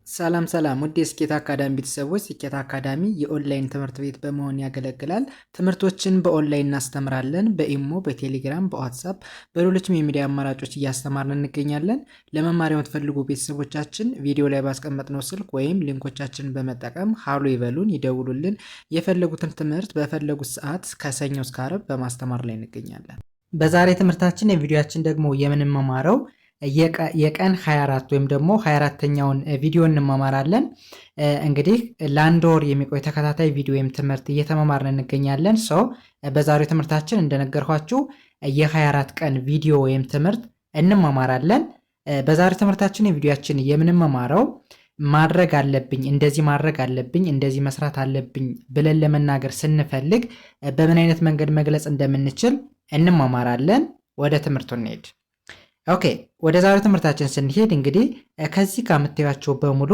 ሰላም ሰላም ውድ የስኬት አካዳሚ ቤተሰቦች፣ ስኬት አካዳሚ የኦንላይን ትምህርት ቤት በመሆን ያገለግላል። ትምህርቶችን በኦንላይን እናስተምራለን። በኢሞ፣ በቴሌግራም፣ በዋትሳፕ፣ በሌሎችም የሚዲያ አማራጮች እያስተማርን እንገኛለን። ለመማር የምትፈልጉ ቤተሰቦቻችን ቪዲዮ ላይ ባስቀመጥነው ስልክ ወይም ሊንኮቻችንን በመጠቀም ሀሎ ይበሉን፣ ይደውሉልን። የፈለጉትን ትምህርት በፈለጉት ሰዓት ከሰኞ እስከ ዓርብ በማስተማር ላይ እንገኛለን። በዛሬ ትምህርታችን የቪዲዮአችን ደግሞ የምንማማረው የቀን 24 ወይም ደግሞ 24ኛውን ቪዲዮ እንማማራለን። እንግዲህ ለአንድ ወር የሚቆይ ተከታታይ ቪዲዮ ወይም ትምህርት እየተማማርን እንገኛለን። በዛሬው ትምህርታችን እንደነገርኳችሁ የ24 ቀን ቪዲዮ ወይም ትምህርት እንማማራለን። በዛሬው ትምህርታችን የቪዲዮአችን የምንማማረው ማድረግ አለብኝ፣ እንደዚህ ማድረግ አለብኝ፣ እንደዚህ መስራት አለብኝ ብለን ለመናገር ስንፈልግ በምን አይነት መንገድ መግለጽ እንደምንችል እንማማራለን። ወደ ትምህርቱ እንሄድ። ኦኬ፣ ወደ ዛሬው ትምህርታችን ስንሄድ እንግዲህ ከዚህ ጋር የምታዩቸው በሙሉ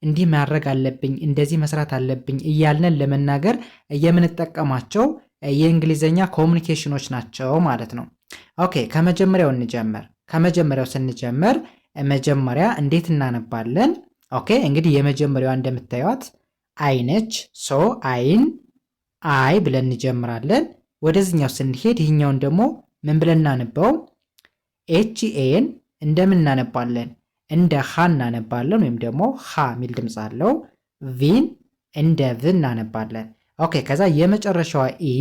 እንዲህ ማድረግ አለብኝ፣ እንደዚህ መስራት አለብኝ እያልን ለመናገር የምንጠቀማቸው የእንግሊዘኛ ኮሙኒኬሽኖች ናቸው ማለት ነው። ኦኬ፣ ከመጀመሪያው እንጀምር። ከመጀመሪያው ስንጀምር መጀመሪያ እንዴት እናነባለን? ኦኬ፣ እንግዲህ የመጀመሪያዋ እንደምታዩት አይ ነች። አይን አይ ብለን እንጀምራለን። ወደዚህኛው ስንሄድ ይህኛውን ደግሞ ምን ብለን እናነበው? ኤችኤን እንደምናነባለን እንደ ሃ እናነባለን፣ ወይም ደግሞ ሃ የሚል ድምፅ አለው። ቪን እንደ ቭ እናነባለን። ኦኬ፣ ከዛ የመጨረሻዋ ኢ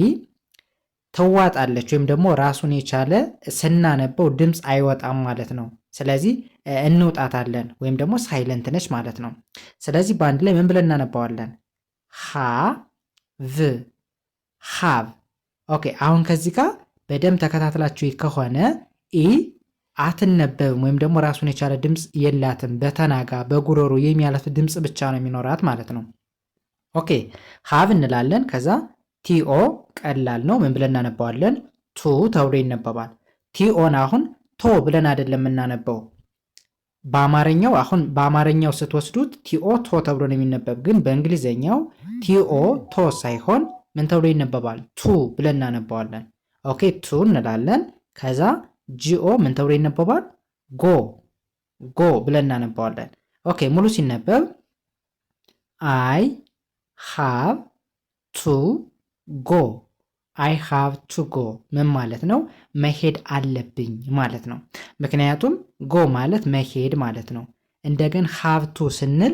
ትዋጣለች፣ ወይም ደግሞ ራሱን የቻለ ስናነበው ድምፅ አይወጣም ማለት ነው። ስለዚህ እንውጣታለን፣ ወይም ደግሞ ሳይለንት ነች ማለት ነው። ስለዚህ በአንድ ላይ ምን ብለን እናነባዋለን? ሃ ቭ ሃቭ። ኦኬ፣ አሁን ከዚህ ጋር በደንብ ተከታትላችሁ ከሆነ ኢ አትነበብም፣ ወይም ደግሞ ራሱን የቻለ ድምፅ የላትም። በተናጋ በጉሮሮ የሚያለፍ ድምፅ ብቻ ነው የሚኖራት ማለት ነው። ኦኬ፣ ሃቭ እንላለን። ከዛ ቲኦ ቀላል ነው፣ ምን ብለን እናነባዋለን? ቱ ተብሎ ይነበባል። ቲኦን አሁን ቶ ብለን አይደለም የምናነበው። በአማርኛው ስትወስዱት ቲኦ ቶ ተብሎ ነው የሚነበብ፣ ግን በእንግሊዘኛው ቲኦ ቶ ሳይሆን ምን ተብሎ ይነበባል? ቱ ብለን እናነባዋለን። ኦኬ፣ ቱ እንላለን። ከዛ ጂኦ ምን ተብሎ ይነበባል? ጎ ብለን እናነባዋለን። ኦኬ፣ ሙሉ ሲነበብ አይ ሃቭ ቱ ጎ። አይ ሃቭ ቱ ጎ ምን ማለት ነው? መሄድ አለብኝ ማለት ነው። ምክንያቱም ጎ ማለት መሄድ ማለት ነው። እንደገን ሃቭ ቱ ስንል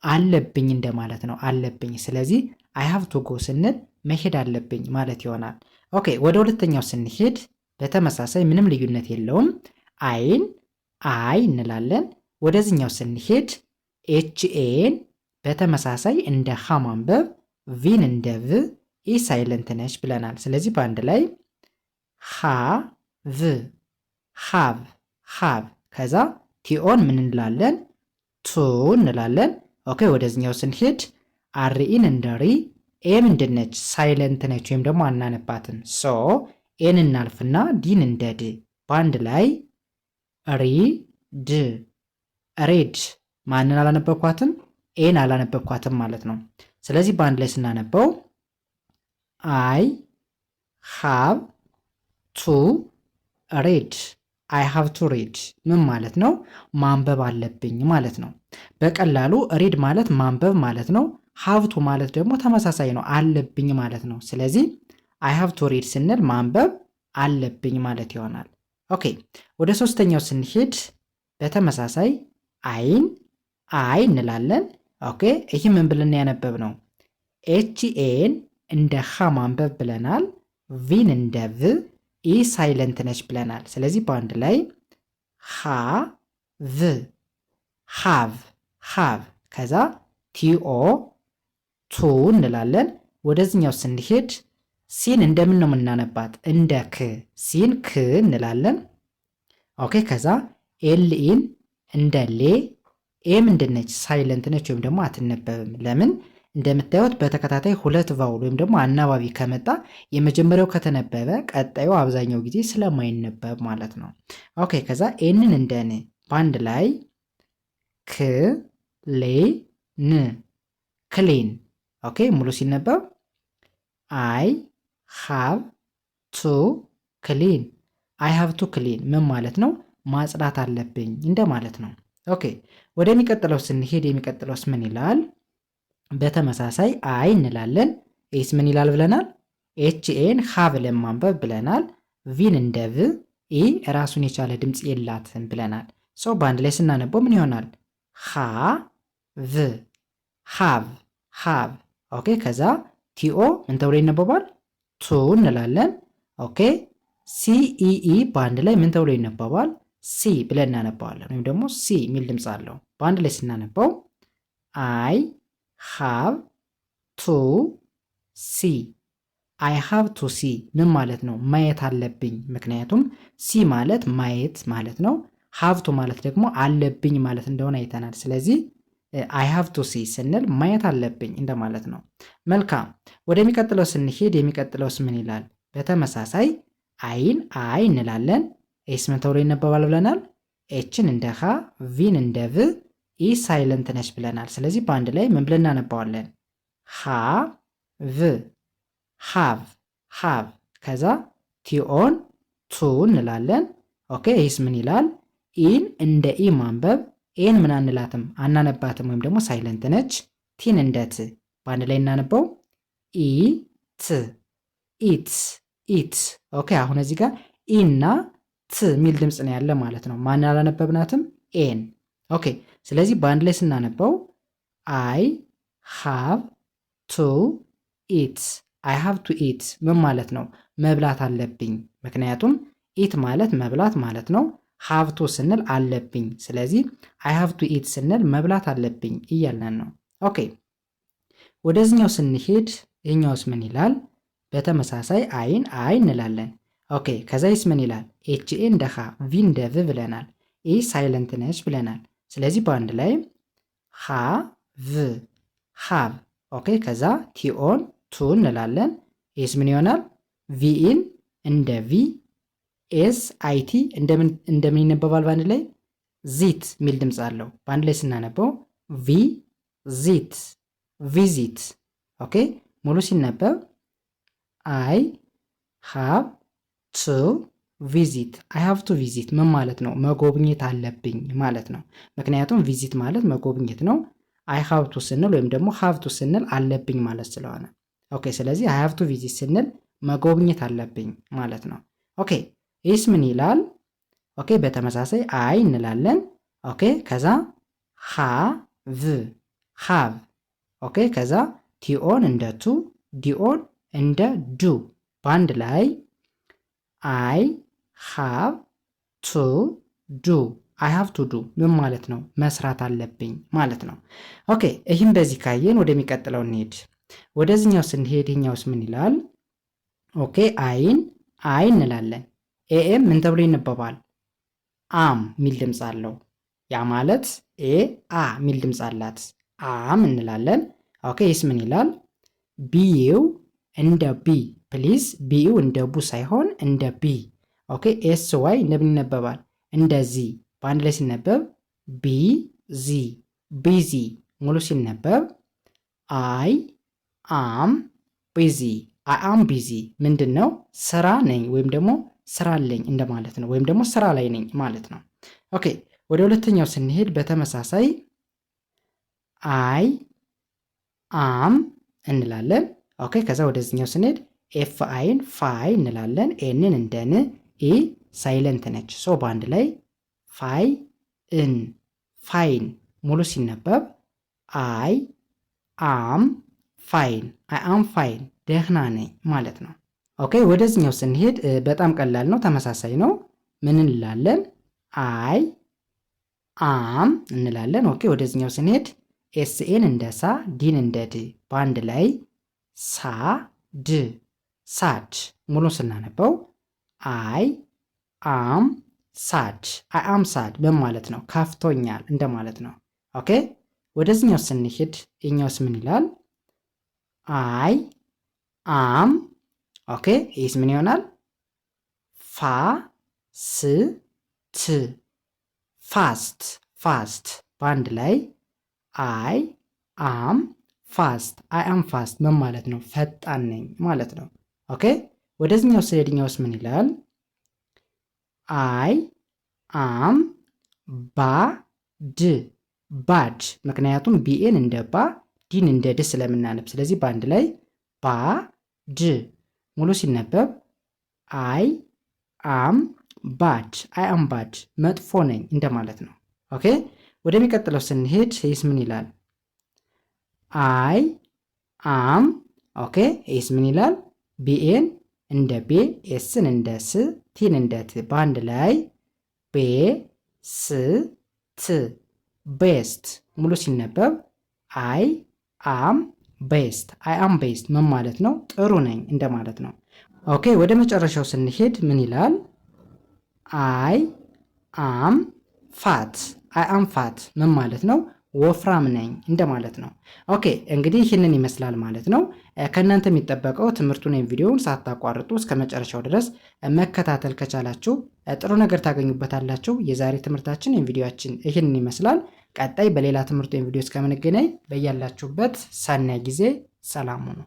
አለብኝ እንደማለት ነው፣ አለብኝ። ስለዚህ አይ ሃቭ ቱ ጎ ስንል መሄድ አለብኝ ማለት ይሆናል። ኦኬ፣ ወደ ሁለተኛው ስንሄድ በተመሳሳይ ምንም ልዩነት የለውም። አይን አይ እንላለን። ወደዚህኛው ስንሄድ ኤችኤን በተመሳሳይ እንደ ሃ ማንበብ፣ ቪን እንደ ቭ፣ ኢ ሳይለንት ነች ብለናል። ስለዚህ በአንድ ላይ ሃ ቭ ሃቭ። ከዛ ቲኦን ምን እንላለን? ቱ እንላለን። ኦኬ፣ ወደዚህኛው ስንሄድ አርኢን እንደ ሪ፣ ኤ ምንድን ነች? ሳይለንት ነች፣ ወይም ደግሞ አናነባትም። ኤን እናልፍና ዲን እንደ ድ፣ በአንድ ላይ ሬድ። ማንን አላነበብኳትም? ኤን አላነበብኳትም ማለት ነው። ስለዚህ በአንድ ላይ ስናነበው አይ ሃቭ ቱ ሬድ፣ አይ ሃቭ ቱ ሬድ ምን ማለት ነው? ማንበብ አለብኝ ማለት ነው። በቀላሉ ሬድ ማለት ማንበብ ማለት ነው። ሃቭቱ ማለት ደግሞ ተመሳሳይ ነው፣ አለብኝ ማለት ነው። ስለዚህ አይ ሃቭ ቱ ሪድ ስንል ማንበብ አለብኝ ማለት ይሆናል። ኦኬ፣ ወደ ሶስተኛው ስንሄድ በተመሳሳይ አይን አይ እንላለን። ኦኬ፣ ይህ ምን ብለን ያነበብ ነው? ኤችኤን እንደ ሃ ማንበብ ብለናል። ቪን እንደ ቭ፣ ኢ ሳይለንት ነች ብለናል። ስለዚህ በአንድ ላይ ሃ ቭ ሃቭ። ከዛ ቲኦ ቱ እንላለን። ወደዚህኛው ስንሄድ ሲን እንደምን ነው የምናነባት? እንደ ክ፣ ሲን ክ እንላለን። ኦኬ፣ ከዛ ኤልኢን እንደ ሌ፣ ኤ ምንድነች? ሳይለንት ነች፣ ወይም ደግሞ አትነበብም። ለምን? እንደምታዩት በተከታታይ ሁለት ቫውል ወይም ደግሞ አናባቢ ከመጣ የመጀመሪያው ከተነበበ ቀጣዩ አብዛኛው ጊዜ ስለማይነበብ ማለት ነው። ኦኬ፣ ከዛ ኤንን እንደ ን፣ በአንድ ላይ ክ ሌ ን፣ ክሌን። ኦኬ፣ ሙሉ ሲነበብ አይ ሃቭ ቱ ክሊን። አይ ሃቭ ቱ ክሊን ምን ማለት ነው? ማጽዳት አለብኝ እንደማለት ነው። ኦኬ ወደሚቀጥለው ስንሄድ የሚቀጥለውስ ምን ይላል? በተመሳሳይ አይ እንላለን። ኤስ ምን ይላል ብለናል? ኤችኤን ሀ ብለን ማንበብ ብለናል። ቪን እንደ ቭ፣ ኢ ራሱን የቻለ ድምፅ የላትም ብለናል። ሰው በአንድ ላይ ስናነበው ምን ይሆናል? ሀ ቭ ሃቭ ሃቭ። ኦኬ ከዛ ቲኦ ምን ተብሎ ይነበባል? ቱ እንላለን። ኦኬ ሲኢኢ በአንድ ላይ ምን ተብሎ ይነበባል? ሲ ብለን እናነባዋለን። ወይም ደግሞ ሲ የሚል ድምፅ አለው። በአንድ ላይ ስናነባው አይ ሃቭ ቱ ሲ። አይ ሃቭ ቱ ሲ ምን ማለት ነው? ማየት አለብኝ። ምክንያቱም ሲ ማለት ማየት ማለት ነው። ሃቭ ቱ ማለት ደግሞ አለብኝ ማለት እንደሆነ አይተናል። ስለዚህ አይ ሃቭ ቱ ሲ ስንል ማየት አለብኝ እንደማለት ነው። መልካም ወደሚቀጥለው ስንሄድ የሚቀጥለውስ ምን ይላል? በተመሳሳይ አይን አይ እንላለን። ኤስ ምን ተብሎ ይነበባል ብለናል? ኤችን እንደ ሀ፣ ቪን እንደ ቭ፣ ኢ ሳይለንት ነች ብለናል። ስለዚህ በአንድ ላይ ምን ብለን እናነባዋለን? ሀ ቭ ሃቭ ሃቭ። ከዛ ቲኦን ቱ እንላለን። ኦኬ ይህስ ምን ይላል? ኢን እንደ ኢ ማንበብ። ኤን ምን አንላትም አናነባትም፣ ወይም ደግሞ ሳይለንት ነች። ቲን እንደ ት በአንድ ላይ እናነበው ኢ ት ኢት ኢት። ኦኬ አሁን እዚህ ጋር ኢ እና ት የሚል ድምፅ ነው ያለ ማለት ነው። ማን አላነበብናትም? ኤን። ኦኬ ስለዚህ በአንድ ላይ ስናነበው አይ ሃቭ ቱ ኢት። አይ ሃቭ ቱ ኢት ምን ማለት ነው? መብላት አለብኝ። ምክንያቱም ኢት ማለት መብላት ማለት ነው። ሃቭ ቱ ስንል አለብኝ። ስለዚህ አይ ሃቭ ቱ ኢት ስንል መብላት አለብኝ እያለን ነው። ኦኬ ወደዚህኛው ስንሄድ ይህኛውስ ምን ይላል? በተመሳሳይ አይን አይ እንላለን። ኦኬ ከዛይስ ምን ይላል? ኤችኤ እንደ ሀ፣ ቪ እንደ ቭ ብለናል። ኢ ሳይለንት ነች ብለናል። ስለዚህ በአንድ ላይ ሃ ቭ ሃቭ። ኦኬ ከዛ ቲኦን ቱ እንላለን። ኤስ ምን ይሆናል? ቪኢን እንደ ቪ፣ ኤስ አይቲ እንደምን ይነበባል? በአንድ ላይ ዚት የሚል ድምፅ አለው። በአንድ ላይ ስናነበው ቪ ዚት ቪዚት። ኦኬ ሙሉ ሲነበብ አይ ሃቭ ቱ ቪዚት። አይ ሃቭ ቱ ቪዚት ምን ማለት ነው? መጎብኘት አለብኝ ማለት ነው። ምክንያቱም ቪዚት ማለት መጎብኘት ነው። አይ ሃቭ ቱ ስንል ወይም ደግሞ ሃቭ ቱ ስንል አለብኝ ማለት ስለሆነ ኦኬ ስለዚህ አይ ሃቭ ቱ ቪዚት ስንል መጎብኘት አለብኝ ማለት ነው። ኦኬ ይህስ ምን ይላል? ኦኬ በተመሳሳይ አይ እንላለን። ኦኬ ከዛ ሃቭ ሃቭ። ኦኬ ከዛ ቲኦን እንደ ቱ፣ ዲኦን እንደ ዱ በአንድ ላይ አይ ሃቭ ቱ ዱ። አይ ሃቭ ቱ ዱ ምን ማለት ነው? መስራት አለብኝ ማለት ነው። ኦኬ ይህም በዚህ ካየን ወደሚቀጥለው እንሄድ። ወደዚህኛው ስንሄድ ይህኛውስ ምን ይላል? ኦኬ አይን አይ እንላለን። ኤኤም ምን ተብሎ ይነበባል? አም ሚል ድምፅ አለው። ያ ማለት ኤ አ ሚል ድምፅ አላት። አም እንላለን። ኦኬ ይህስ ምን ይላል? ቢዩ እንደ ቢ ፕሊዝ። ቢዩ እንደ ቡ ሳይሆን እንደ ቢ። ኦኬ ኤስ ዋይ እንደምን ይነበባል? እንደዚህ። በአንድ ላይ ሲነበብ ቢ ዚ ቢዚ። ሙሉ ሲነበብ አይ አም ቢዚ። አይ አም ቢዚ ምንድን ነው? ስራ ነኝ ወይም ደግሞ ስራ አለኝ እንደማለት ነው። ወይም ደግሞ ስራ ላይ ነኝ ማለት ነው። ኦኬ ወደ ሁለተኛው ስንሄድ በተመሳሳይ አይ አም እንላለን። ኦኬ ከዛ ወደዚህኛው ስንሄድ ኤፍ አይን ፋይ እንላለን። ኤንን እንደ ን፣ ኢ ሳይለንት ነች። ሶ በአንድ ላይ ፋይ እን ፋይን። ሙሉ ሲነበብ አይ አም ፋይን። አይ አም ፋይን ደህና ነኝ ማለት ነው። ኦኬ ወደዚህኛው ስንሄድ በጣም ቀላል ነው፣ ተመሳሳይ ነው። ምን እንላለን? አይ አም እንላለን። ኦኬ ወደዚህኛው ስንሄድ ኤስኤን እንደ ሳ፣ ዲን እንደ ድ በአንድ ላይ ሳ ድ ሳድ። ሙሉ ስናነበው አይ አም ሳድ። አይ አም ሳድ ምን ማለት ነው? ከፍቶኛል እንደማለት ነው። ኦኬ ወደዚህኛው ስንሄድ የኛውስ ምን ይላል? አይ አም ኦኬ ይህስ ምን ይሆናል? ፋ ስ ት ፋስት ፋስት በአንድ ላይ አይ አም ፋስት። አይ አም ፋስት ምን ማለት ነው? ፈጣን ነኝ ማለት ነው። ኦኬ ወደዚህኛው ስሄድኛውስ ምን ይላል? አይ አም ባ ድ ባድ። ምክንያቱም ቢኤን እንደ ባ ዲን እንደ ድ ስለምናነብ፣ ስለዚህ በአንድ ላይ ባ ድ። ሙሉ ሲነበብ አይ አም ባድ፣ አይ አም ባድ መጥፎ ነኝ እንደማለት ነው። ኦኬ ወደሚቀጥለው ስንሄድ ይህስ ምን ይላል? አይ አም ኦኬ ይህስ ምን ይላል? ቢኤን እንደ ቤ ኤስን እንደ ስ ቲን እንደ ት በአንድ ላይ ቤ ስ ት ቤስት። ሙሉ ሲነበብ አይ አም ቤስት፣ አይ አም ቤስት ምን ማለት ነው? ጥሩ ነኝ እንደማለት ነው። ኦኬ ወደ መጨረሻው ስንሄድ ምን ይላል? አይ አም ፋት፣ አይ አም ፋት ምን ማለት ነው? ወፍራም ነኝ እንደማለት ነው። ኦኬ እንግዲህ ይህንን ይመስላል ማለት ነው። ከእናንተ የሚጠበቀው ትምህርቱን ወይም ቪዲዮውን ሳታቋርጡ እስከ መጨረሻው ድረስ መከታተል ከቻላችሁ ጥሩ ነገር ታገኙበታላችሁ። የዛሬ ትምህርታችን ወይም ቪዲዮችን ይህንን ይመስላል። ቀጣይ በሌላ ትምህርት ወይም ቪዲዮ እስከምንገናኝ በያላችሁበት ሰናይ ጊዜ ሰላም ሁኑ።